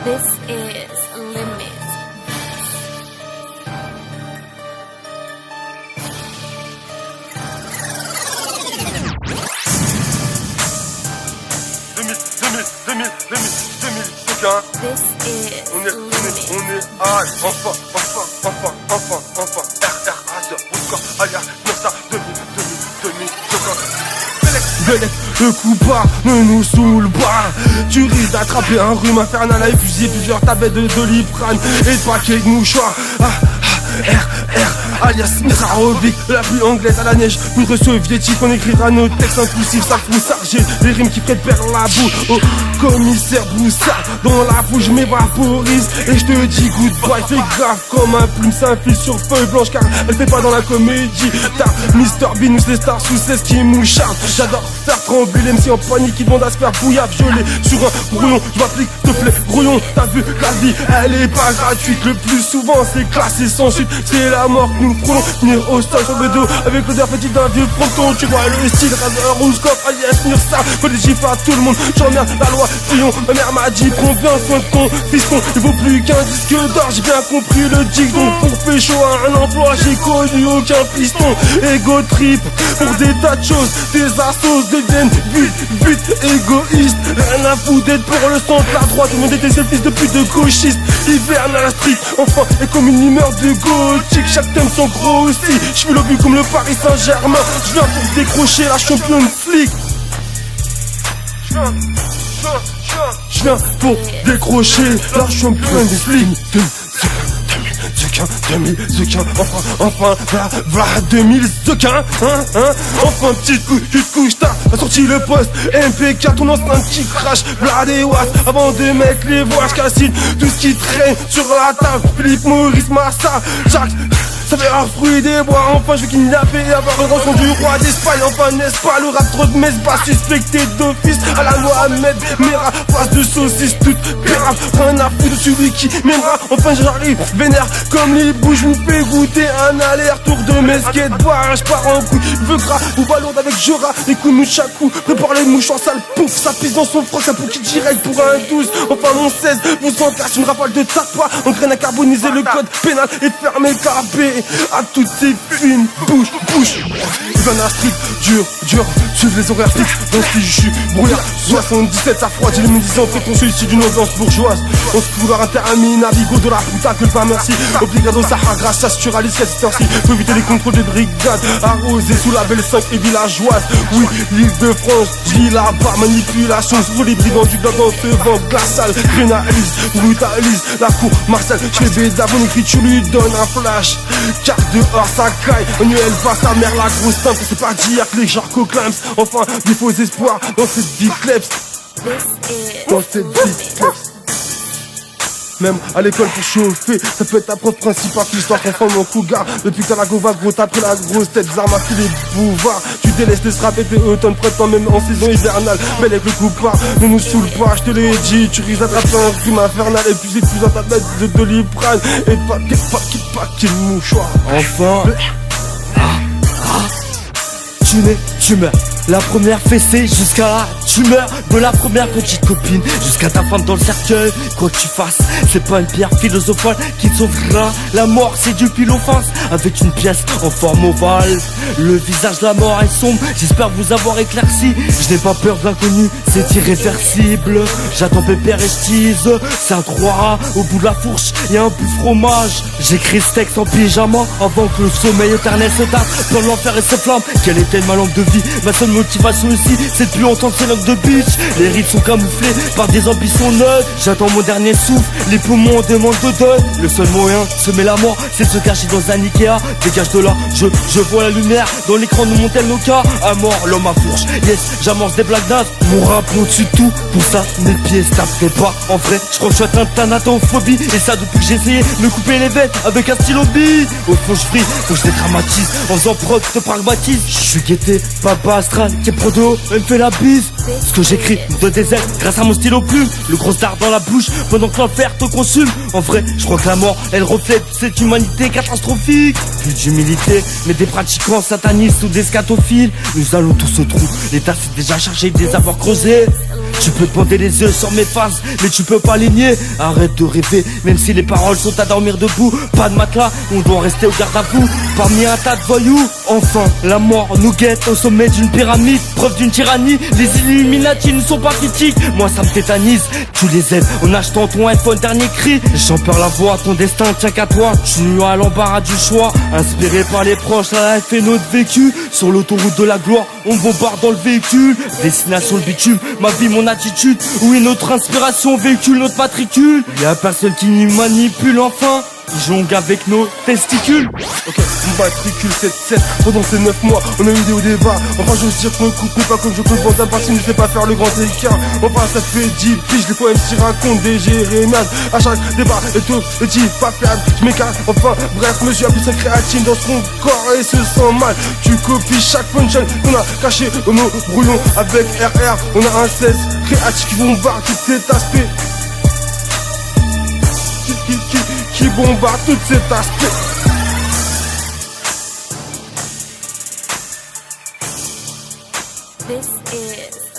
This is Limit. 2000, This is on Limit. est enfin, RR, Radio, Woodcore, alias, Nossa, 2000, Belek, le coup bas, ne nous saoule pas. Tu risques d'attraper un rhume infernal, à épuiser plusieurs tablettes de Doliprane et de paquets de mouchoirs. RR, alias Mirarovic, la pluie anglaise à la neige, poudre soviétique, on écrira nos textes impulsifs, ça fout sargé, les rimes qui prêtent perdre la boue. Oh, commissaire Broussard, dans la bouche je m'évaporise et je te dis goodbye, fais grave comme un plume s'infile sur feuille blanche car elle fait pas dans la comédie. T'as Mr Bean, les stars sous 16 qui mouchardent. J'adore faire trembler les MC en panique qui demandent à se faire bouillard violer sur un brouillon. Je m'applique, te plaît, brouillon. T'as vu que la vie elle est pas gratuite, le plus souvent c'est classé sans suite. C'est la mort que nous frôlons, venir au sol sur le dos avec l'odeur fétide d'un vieux fronton. Tu vois le style, raseur, rouge, coffre, alias Nursa. Faut des chiffres à tout le monde, j'emmerde la loi, Fillon. Ma mère m'a dit prends bien soin de ton fiston. Il vaut plus qu'un disque d'or, j'ai bien compris le dicton. Pour pécho à un emploi, j'ai connu aucun piston. Ego trip, pour des tas de choses, des assos deviennent vite égoïstes. Rien à foutre d'être pour le centre, la droite, tout le monde était ses fils de pute de gauchistes. Hivernal street, enfin, et comme une humeur de gothique, chaque thème sont gros aussi. J'fais le but comme le Paris Saint-Germain, j'viens pour décrocher la championne league. J'viens pour décrocher la championne league. 2000, enfin, v'là 2000, enfin, petite couche, t'as sorti le poste, MP4, ton enceinte qui crache, v'là des watts, avant de mettre les voix, j'cassine tout ce qui traîne sur la table, Philippe Maurice Massa, Jacques, ça fait un fruit des bois, enfin je vais kidnapper et avoir le rançon du roi d'Espagne, enfin n'est-ce pas le rap trop de messe, pas suspecté d'office, à la Mohamed Mera, face de saucisse toute pérave, rien à foutre de celui qui m'aimera, enfin j'arrive, vénère comme les bouches, je vous fais goûter un aller-retour de mes skateboards, je pars en couille, veux gras ou balourde avec Jura, les coups de chaque prépare les mouchoirs, sale pouf, ça pisse dans son froc, ça pour qui direct pour un 12, enfin mon 16, vous en cache une rafale de tapas, on graine à carboniser le code pénal et fermer KP. À toutes ces fines bouche. Dans un street dur, suivre les horaires fixes. Dans ce je suis brouillard. 77, ça froide, j'ai les médisants, fait ton suicide d'une ambiance bourgeoise. On se couloir interminable, bigo de la puta que pas merci. Obligado Sahara, grâce à Sturalis, qu'à cette heure-ci. Faut éviter les contrôles des brigades. Arrosé sous la belle 5 et villageoise. Oui, l'île de France, j'vis là-bas, manipulation. Sous les brigands du globe dans ce vent glacial. Pénalise, brutalise, la cour Marcel. Chez Bézavon, écrit, tu lui donnes un flash. Car dehors ça caille, annuel va sa mère la grosse simple. C'est pas dire que les gens clams. Enfin, des faux espoirs dans cette vie kleps. Dans cette vie kleps. Même à l'école pour chauffer, ça peut être ta prof principale, l'histoire qu'on forme en cougar. Depuis que t'as la gova, gros, t'as pris la grosse tête, armes à les bouvards. Tu délaisses de se rapper tes automne, printemps, même en saison hivernale. Belle avec le coup pas, ne nous saoule pas, je te l'ai dit. Tu risques d'attraper un rhume infernal, épuisé plus dans ta tête de Doliprane. Et paquet de mouchoirs. Enfin, tu meurs. La première fessée jusqu'à la tumeur de la première petite copine, jusqu'à ta femme dans le cercueil. Quoi que tu fasses, c'est pas une pierre philosophale qui te sauvera. La mort c'est du pile offense avec une pièce en forme ovale. Le visage de la mort est sombre, j'espère vous avoir éclairci. Je n'ai pas peur de l'inconnu, c'est irréversible. J'attends pépère et cheese, c'est un 3 au bout de la fourche, y'a un peu de fromage. J'écris ce texte en pyjama avant que le sommeil éternel se tape dans l'enfer et ses flammes. Quelle était ma lampe de vie, ma seule motivation ici, c'est de plus entendre ces langues de bitch. Les rides sont camouflés par des ambitions neutres. J'attends mon dernier souffle, les poumons demandent de deuil. Le seul moyen de semer la mort, c'est de se cacher dans un Ikea. Dégage de là, je vois la lumière dans l'écran de mon tel Nokia. À mort, l'homme à fourche, yes, j'amorce des blagues d'as. Mon rap au-dessus de tout, pour ça, mes pieds se tapent pas. En vrai, je crois que je suis atteint de thanatophobie. Et ça depuis que j'ai essayé de me couper les veines avec un stylo bille. Au fond je prie, faut que je dédramatise. En faisant preuve de pragmatisme, je suis guetté, papa astral, qui est prodo, elle me fait la bise. Ce que j'écris me donne des ailes grâce à mon stylo plume. Le gros dard dans la bouche pendant que l'enfer te consume. En vrai, je crois que la mort, elle reflète cette humanité catastrophique. Plus d'humilité, mais des pratiquants satanistes ou des scatophiles. Nous allons tous au trou, l'état s'est déjà chargé de les avoir creusés. Tu peux te bander les yeux sur mes faces, mais tu peux pas les nier. Arrête de rêver, même si les paroles sont à dormir debout. Pas de matelas, on doit rester au garde à vous. Parmi un tas de voyous, enfin, la mort nous guette au sommet d'une pyramide. Preuve d'une tyrannie, les Illuminati ne sont pas critiques. Moi ça me tétanise, tu les aides en achetant ton iPhone dernier cri. J'en perds la voix, ton destin tient qu'à toi. Tu es à l'embarras du choix, inspiré par les proches, la life est notre vécu. Sur l'autoroute de la gloire, on bombarde dans le véhicule. Destination le bitume, ma vie, mon attitude. Oui, notre inspiration véhicule notre matricule. Y'a personne qui nous manipule enfin. Ils jonglent avec nos testicules. Ok, mon matricule 7-7. Pendant ces 9 mois, on a eu des hauts débats. Enfin, je dire qu'on coupe, mais pas comme je compte vendre un parti, ne fait pas faire le grand écart. Enfin, ça fait 10 piges, les poèmes s'y racontent des jérémiades. À chaque débat, et tout est dit pas fiable. Je m'écarte, enfin, bref, monsieur a pris sa créatine dans son corps et se sent mal. Tu copies chaque punchline qu'on a caché dans nos brouillons. Avec RR, on a un 16 créatif qui bombarde tout cet aspect. Qui bombarde tout cet aspect. This is